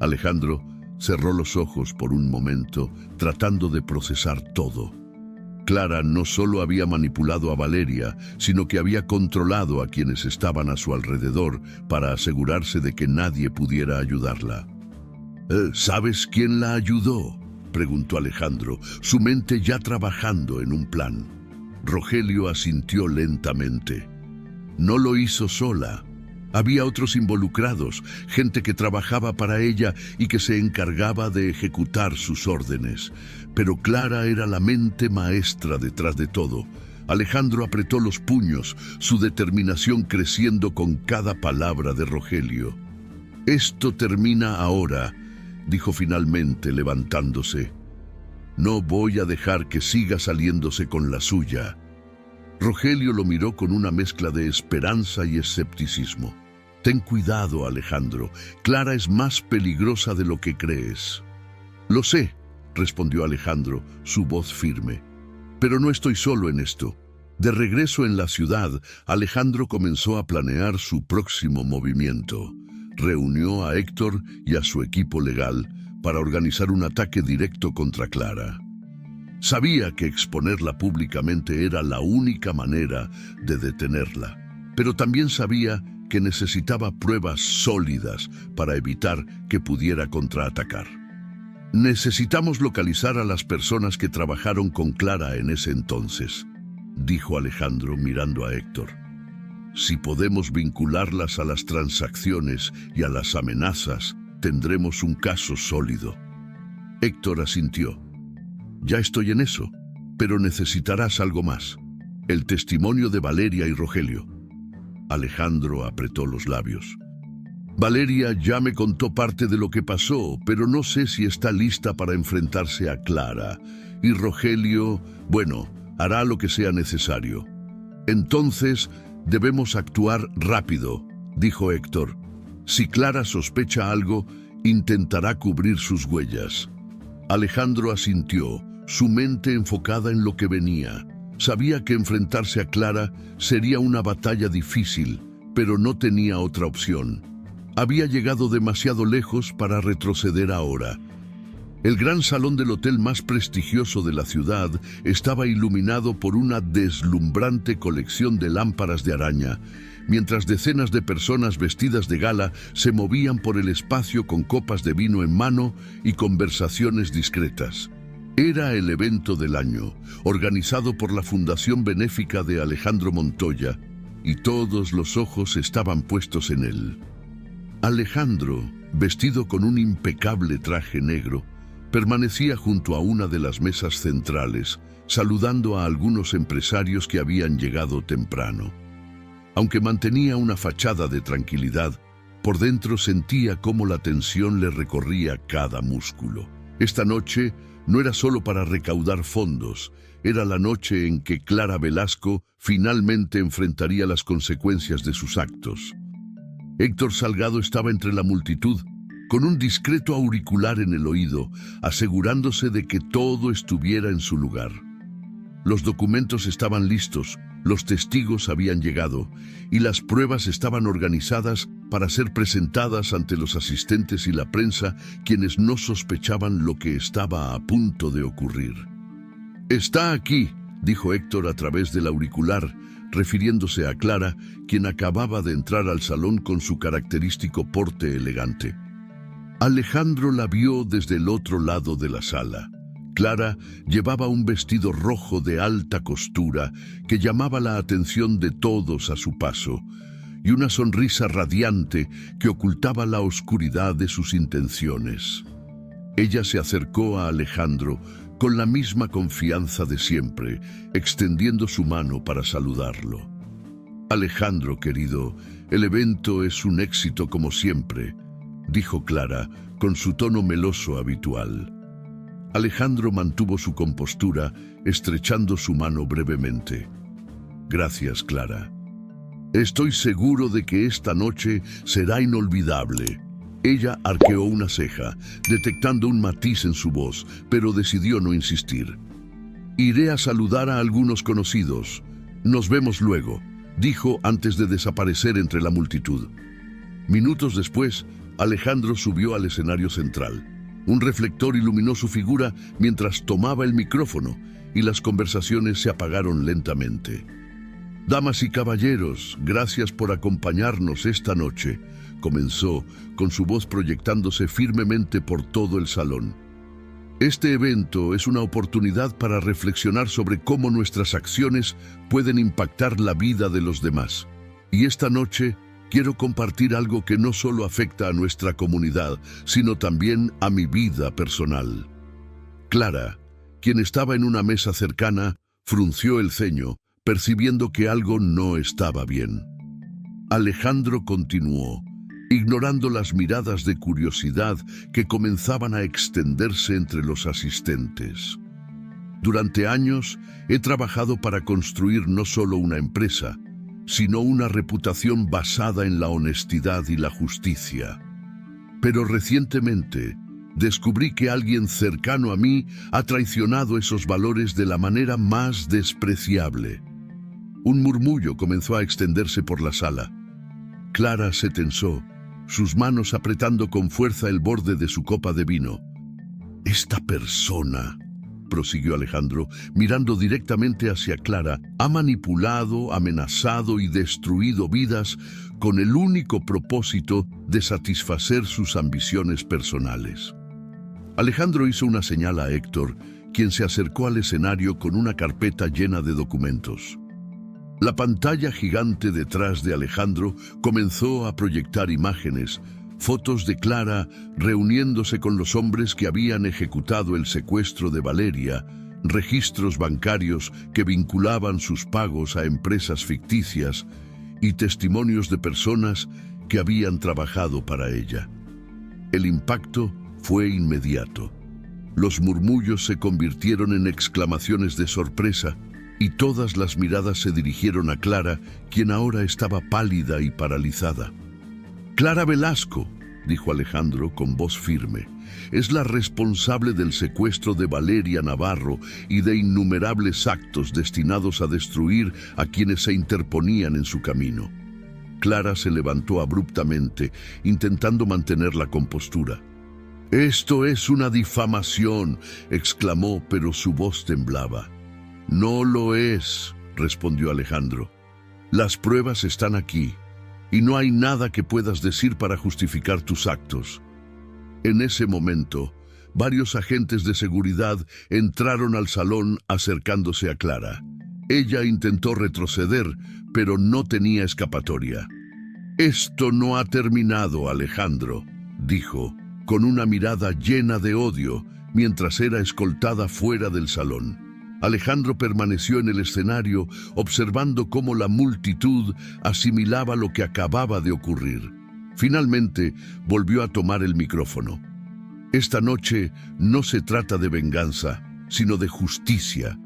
Alejandro cerró los ojos por un momento, tratando de procesar todo. Clara no solo había manipulado a Valeria, sino que había controlado a quienes estaban a su alrededor para asegurarse de que nadie pudiera ayudarla. ¿Sabes quién la ayudó?, preguntó Alejandro, su mente ya trabajando en un plan. Rogelio asintió lentamente. No lo hizo sola. Había otros involucrados, gente que trabajaba para ella y que se encargaba de ejecutar sus órdenes. Pero Clara era la mente maestra detrás de todo. Alejandro apretó los puños, su determinación creciendo con cada palabra de Rogelio. Esto termina ahora, dijo finalmente, levantándose. No voy a dejar que siga saliéndose con la suya. Rogelio lo miró con una mezcla de esperanza y escepticismo. Ten cuidado, Alejandro. Clara es más peligrosa de lo que crees. Lo sé, respondió Alejandro, su voz firme. Pero no estoy solo en esto. De regreso en la ciudad, Alejandro comenzó a planear su próximo movimiento. Reunió a Héctor y a su equipo legal para organizar un ataque directo contra Clara. Sabía que exponerla públicamente era la única manera de detenerla, pero también sabía que necesitaba pruebas sólidas para evitar que pudiera contraatacar. Necesitamos localizar a las personas que trabajaron con Clara en ese entonces, dijo Alejandro mirando a Héctor. Si podemos vincularlas a las transacciones y a las amenazas, tendremos un caso sólido. Héctor asintió. Ya estoy en eso, pero necesitarás algo más. El testimonio de Valeria y Rogelio. Alejandro apretó los labios. Valeria ya me contó parte de lo que pasó, pero no sé si está lista para enfrentarse a Clara. Y Rogelio, bueno, hará lo que sea necesario. Entonces, debemos actuar rápido, dijo Héctor. Si Clara sospecha algo, intentará cubrir sus huellas. Alejandro asintió, su mente enfocada en lo que venía. Sabía que enfrentarse a Clara sería una batalla difícil, pero no tenía otra opción. Había llegado demasiado lejos para retroceder ahora. El gran salón del hotel más prestigioso de la ciudad estaba iluminado por una deslumbrante colección de lámparas de araña, mientras decenas de personas vestidas de gala se movían por el espacio con copas de vino en mano y conversaciones discretas. Era el evento del año, organizado por la Fundación Benéfica de Alejandro Montoya, y todos los ojos estaban puestos en él. Alejandro, vestido con un impecable traje negro, permanecía junto a una de las mesas centrales, saludando a algunos empresarios que habían llegado temprano. Aunque mantenía una fachada de tranquilidad, por dentro sentía cómo la tensión le recorría cada músculo. Esta noche no era solo para recaudar fondos, era la noche en que Clara Velasco finalmente enfrentaría las consecuencias de sus actos. Héctor Salgado estaba entre la multitud, con un discreto auricular en el oído, asegurándose de que todo estuviera en su lugar. Los documentos estaban listos, los testigos habían llegado, y las pruebas estaban organizadas para ser presentadas ante los asistentes y la prensa, quienes no sospechaban lo que estaba a punto de ocurrir. «Está aquí», dijo Héctor a través del auricular, refiriéndose a Clara, quien acababa de entrar al salón con su característico porte elegante. Alejandro la vio desde el otro lado de la sala. Clara llevaba un vestido rojo de alta costura que llamaba la atención de todos a su paso, y una sonrisa radiante que ocultaba la oscuridad de sus intenciones. Ella se acercó a Alejandro con la misma confianza de siempre, extendiendo su mano para saludarlo. «Alejandro, querido, el evento es un éxito como siempre», dijo Clara con su tono meloso habitual. Alejandro mantuvo su compostura, estrechando su mano brevemente. «Gracias, Clara. Estoy seguro de que esta noche será inolvidable». Ella arqueó una ceja, detectando un matiz en su voz, pero decidió no insistir. «Iré a saludar a algunos conocidos. Nos vemos luego», dijo antes de desaparecer entre la multitud. Minutos después, Alejandro subió al escenario central. Un reflector iluminó su figura mientras tomaba el micrófono, y las conversaciones se apagaron lentamente. «Damas y caballeros, gracias por acompañarnos esta noche», comenzó, con su voz proyectándose firmemente por todo el salón. «Este evento es una oportunidad para reflexionar sobre cómo nuestras acciones pueden impactar la vida de los demás. Y esta noche quiero compartir algo que no solo afecta a nuestra comunidad, sino también a mi vida personal». Clara, quien estaba en una mesa cercana, frunció el ceño, percibiendo que algo no estaba bien. Alejandro continuó, ignorando las miradas de curiosidad que comenzaban a extenderse entre los asistentes. «Durante años he trabajado para construir no solo una empresa, sino una reputación basada en la honestidad y la justicia. Pero recientemente Descubrí que alguien cercano a mí ha traicionado esos valores de la manera más despreciable. Un murmullo comenzó a extenderse por la sala. Clara se tensó, sus manos apretando con fuerza el borde de su copa de vino. «Esta persona», prosiguió Alejandro, mirando directamente hacia Clara, «ha manipulado, amenazado y destruido vidas con el único propósito de satisfacer sus ambiciones personales». Alejandro hizo una señal a Héctor, quien se acercó al escenario con una carpeta llena de documentos. La pantalla gigante detrás de Alejandro comenzó a proyectar imágenes, fotos de Clara reuniéndose con los hombres que habían ejecutado el secuestro de Valeria, registros bancarios que vinculaban sus pagos a empresas ficticias y testimonios de personas que habían trabajado para ella. El impacto fue inmediato. Los murmullos se convirtieron en exclamaciones de sorpresa y todas las miradas se dirigieron a Clara, quien ahora estaba pálida y paralizada. «Clara Velasco», dijo Alejandro con voz firme, «es la responsable del secuestro de Valeria Navarro y de innumerables actos destinados a destruir a quienes se interponían en su camino». Clara se levantó abruptamente, intentando mantener la compostura. «Esto es una difamación», exclamó, pero su voz temblaba. «No lo es», respondió Alejandro. «Las pruebas están aquí, y no hay nada que puedas decir para justificar tus actos». En ese momento, varios agentes de seguridad entraron al salón acercándose a Clara. Ella intentó retroceder, pero no tenía escapatoria. «Esto no ha terminado, Alejandro», dijo, con una mirada llena de odio, mientras era escoltada fuera del salón. Alejandro permaneció en el escenario, observando cómo la multitud asimilaba lo que acababa de ocurrir. Finalmente, volvió a tomar el micrófono. «Esta noche no se trata de venganza, sino de justicia.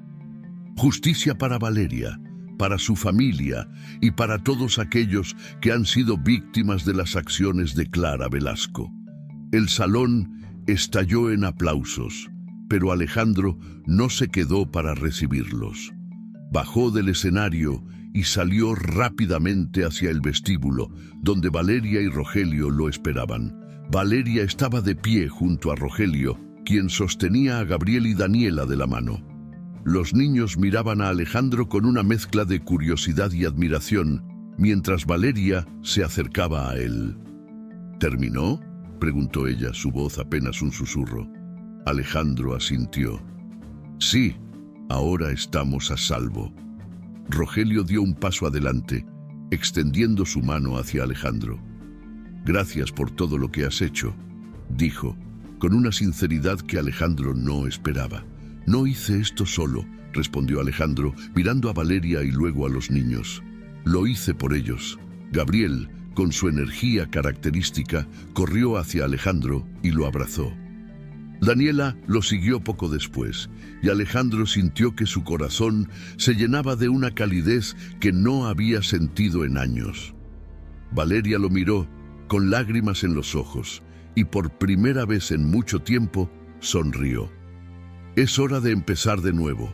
Justicia para Valeria, para su familia y para todos aquellos que han sido víctimas de las acciones de Clara Velasco». El salón estalló en aplausos, pero Alejandro no se quedó para recibirlos. Bajó del escenario y salió rápidamente hacia el vestíbulo, donde Valeria y Rogelio lo esperaban. Valeria estaba de pie junto a Rogelio, quien sostenía a Gabriel y Daniela de la mano. Los niños miraban a Alejandro con una mezcla de curiosidad y admiración, mientras Valeria se acercaba a él. «¿Terminó?», preguntó ella, su voz apenas un susurro. Alejandro asintió. «Sí, ahora estamos a salvo». Rogelio dio un paso adelante, extendiendo su mano hacia Alejandro. «Gracias por todo lo que has hecho», dijo, con una sinceridad que Alejandro no esperaba. «No hice esto solo», respondió Alejandro, mirando a Valeria y luego a los niños. «Lo hice por ellos». Gabriel, con su energía característica, corrió hacia Alejandro y lo abrazó. Daniela lo siguió poco después, y Alejandro sintió que su corazón se llenaba de una calidez que no había sentido en años. Valeria lo miró, con lágrimas en los ojos, y por primera vez en mucho tiempo sonrió. «Es hora de empezar de nuevo»,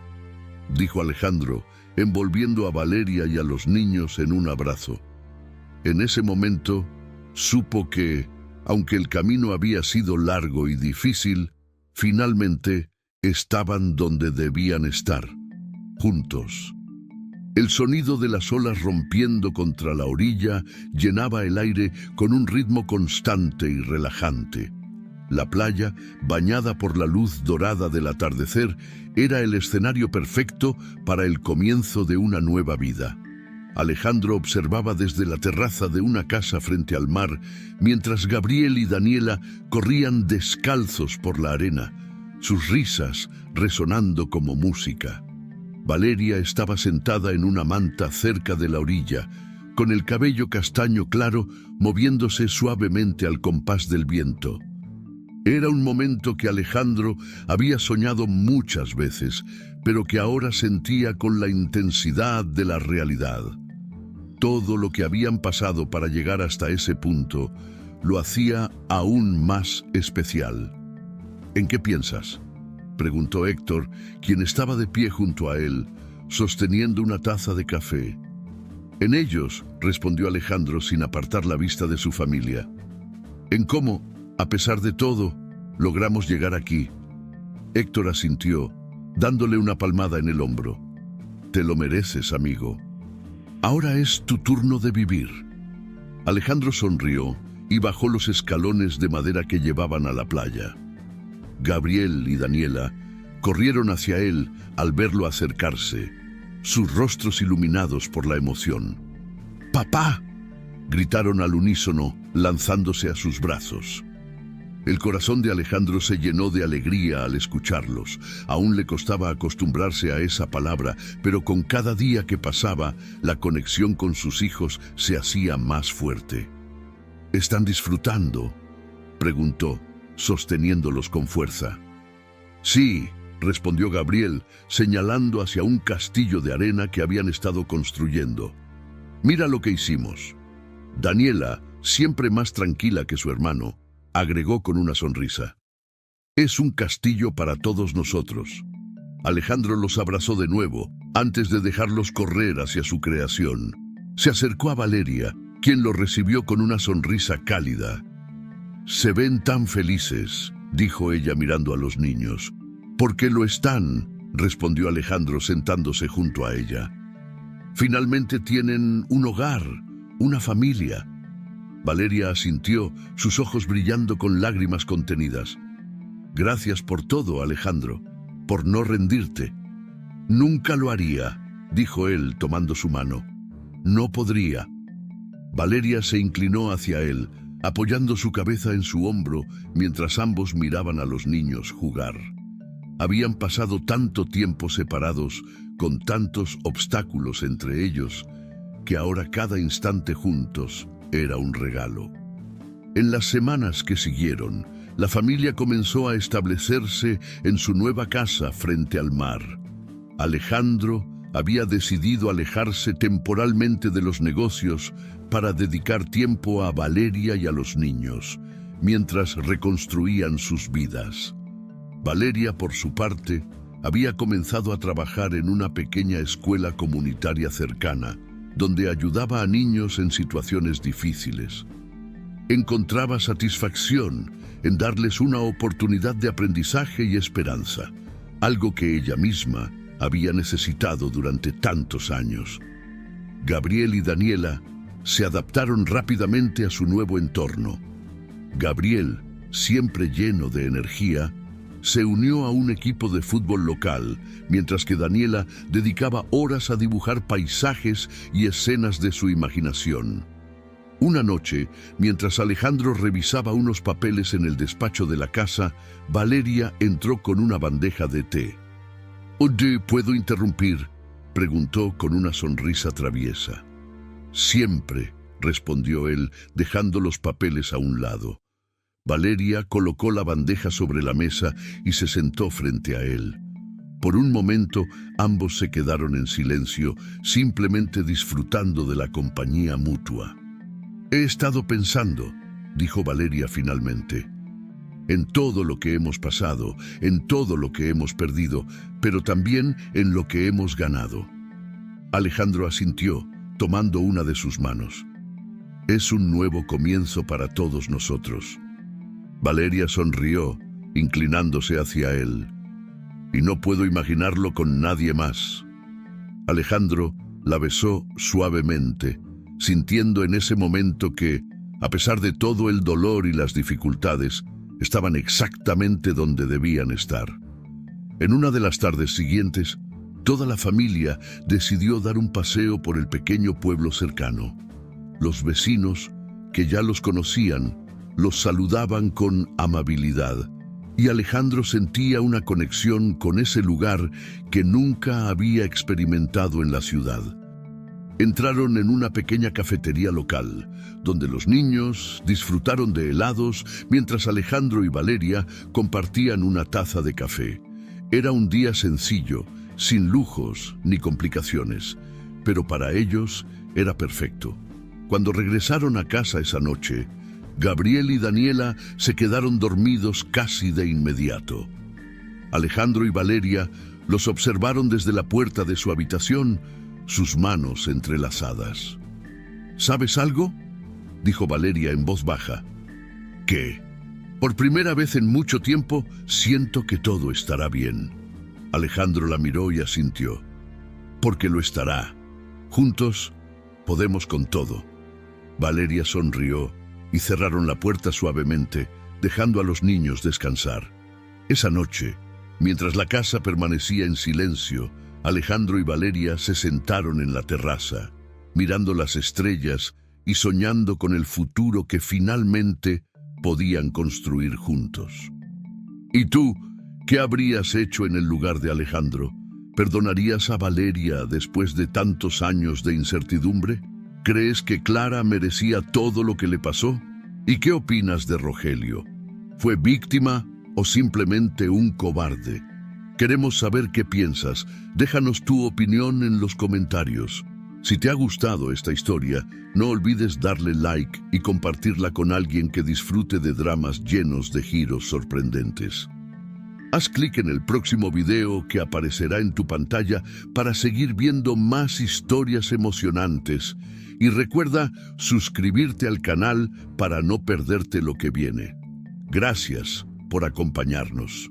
dijo Alejandro, envolviendo a Valeria y a los niños en un abrazo. En ese momento, supo que, aunque el camino había sido largo y difícil, finalmente estaban donde debían estar, juntos. El sonido de las olas rompiendo contra la orilla llenaba el aire con un ritmo constante y relajante. La playa, bañada por la luz dorada del atardecer, era el escenario perfecto para el comienzo de una nueva vida. Alejandro observaba desde la terraza de una casa frente al mar, mientras Gabriel y Daniela corrían descalzos por la arena, sus risas resonando como música. Valeria estaba sentada en una manta cerca de la orilla, con el cabello castaño claro moviéndose suavemente al compás del viento. Era un momento que Alejandro había soñado muchas veces, pero que ahora sentía con la intensidad de la realidad. Todo lo que habían pasado para llegar hasta ese punto lo hacía aún más especial. ¿En qué piensas?, preguntó Héctor, quien estaba de pie junto a él, sosteniendo una taza de café. En ellos, respondió Alejandro sin apartar la vista de su familia. En cómo, a pesar de todo, logramos llegar aquí. Héctor asintió, dándole una palmada en el hombro. Te lo mereces, amigo. Ahora es tu turno de vivir. Alejandro sonrió y bajó los escalones de madera que llevaban a la playa. Gabriel y Daniela corrieron hacia él al verlo acercarse, sus rostros iluminados por la emoción. ¡Papá!, gritaron al unísono, lanzándose a sus brazos. El corazón de Alejandro se llenó de alegría al escucharlos. Aún le costaba acostumbrarse a esa palabra, pero con cada día que pasaba, la conexión con sus hijos se hacía más fuerte. ¿Están disfrutando?, preguntó, sosteniéndolos con fuerza. Sí, respondió Gabriel, señalando hacia un castillo de arena que habían estado construyendo. Mira lo que hicimos. Daniela, siempre más tranquila que su hermano, agregó con una sonrisa. Es un castillo para todos nosotros. Alejandro los abrazó de nuevo, antes de dejarlos correr hacia su creación. Se acercó a Valeria, quien lo recibió con una sonrisa cálida. Se ven tan felices, dijo ella mirando a los niños. Porque lo están, respondió Alejandro sentándose junto a ella. Finalmente tienen un hogar, una familia. Valeria asintió, sus ojos brillando con lágrimas contenidas. Gracias por todo, Alejandro, por no rendirte. Nunca lo haría, dijo él tomando su mano. No podría. Valeria se inclinó hacia él, apoyando su cabeza en su hombro mientras ambos miraban a los niños jugar. Habían pasado tanto tiempo separados, con tantos obstáculos entre ellos, que ahora cada instante juntos era un regalo. En las semanas que siguieron, la familia comenzó a establecerse en su nueva casa frente al mar. Alejandro había decidido alejarse temporalmente de los negocios para dedicar tiempo a Valeria y a los niños, mientras reconstruían sus vidas. Valeria, por su parte, había comenzado a trabajar en una pequeña escuela comunitaria cercana, donde ayudaba a niños en situaciones difíciles. Encontraba satisfacción en darles una oportunidad de aprendizaje y esperanza, algo que ella misma había necesitado durante tantos años. Gabriel y Daniela se adaptaron rápidamente a su nuevo entorno. Gabriel, siempre lleno de energía, se unió a un equipo de fútbol local, mientras que Daniela dedicaba horas a dibujar paisajes y escenas de su imaginación. Una noche, mientras Alejandro revisaba unos papeles en el despacho de la casa, Valeria entró con una bandeja de té. ¿Dónde puedo interrumpir?, preguntó con una sonrisa traviesa. Siempre, respondió él, dejando los papeles a un lado. Valeria colocó la bandeja sobre la mesa y se sentó frente a él. Por un momento, ambos se quedaron en silencio, simplemente disfrutando de la compañía mutua. He estado pensando, dijo Valeria finalmente, en todo lo que hemos pasado, en todo lo que hemos perdido, pero también en lo que hemos ganado. Alejandro asintió, tomando una de sus manos. Es un nuevo comienzo para todos nosotros. Valeria sonrió, inclinándose hacia él. Y no puedo imaginarlo con nadie más. Alejandro la besó suavemente, sintiendo en ese momento que, a pesar de todo el dolor y las dificultades, estaban exactamente donde debían estar. En una de las tardes siguientes, toda la familia decidió dar un paseo por el pequeño pueblo cercano. Los vecinos, que ya los conocían, los saludaban con amabilidad, y Alejandro sentía una conexión con ese lugar que nunca había experimentado en la ciudad. Entraron en una pequeña cafetería local, donde los niños disfrutaron de helados mientras Alejandro y Valeria compartían una taza de café. Era un día sencillo, sin lujos ni complicaciones, pero para ellos era perfecto. Cuando regresaron a casa esa noche, Gabriel y Daniela se quedaron dormidos casi de inmediato. Alejandro y Valeria los observaron desde la puerta de su habitación, sus manos entrelazadas. ¿Sabes algo?, dijo Valeria en voz baja. ¿Qué? Por primera vez en mucho tiempo siento que todo estará bien. Alejandro la miró y asintió. Porque lo estará. Juntos podemos con todo. Valeria sonrió y cerraron la puerta suavemente, dejando a los niños descansar. Esa noche, mientras la casa permanecía en silencio, Alejandro y Valeria se sentaron en la terraza, mirando las estrellas y soñando con el futuro que finalmente podían construir juntos. ¿Y tú, qué habrías hecho en el lugar de Alejandro? ¿Perdonarías a Valeria después de tantos años de incertidumbre? ¿Crees que Clara merecía todo lo que le pasó? ¿Y qué opinas de Rogelio? ¿Fue víctima o simplemente un cobarde? Queremos saber qué piensas. Déjanos tu opinión en los comentarios. Si te ha gustado esta historia, no olvides darle like y compartirla con alguien que disfrute de dramas llenos de giros sorprendentes. Haz clic en el próximo video que aparecerá en tu pantalla para seguir viendo más historias emocionantes. Y recuerda suscribirte al canal para no perderte lo que viene. Gracias por acompañarnos.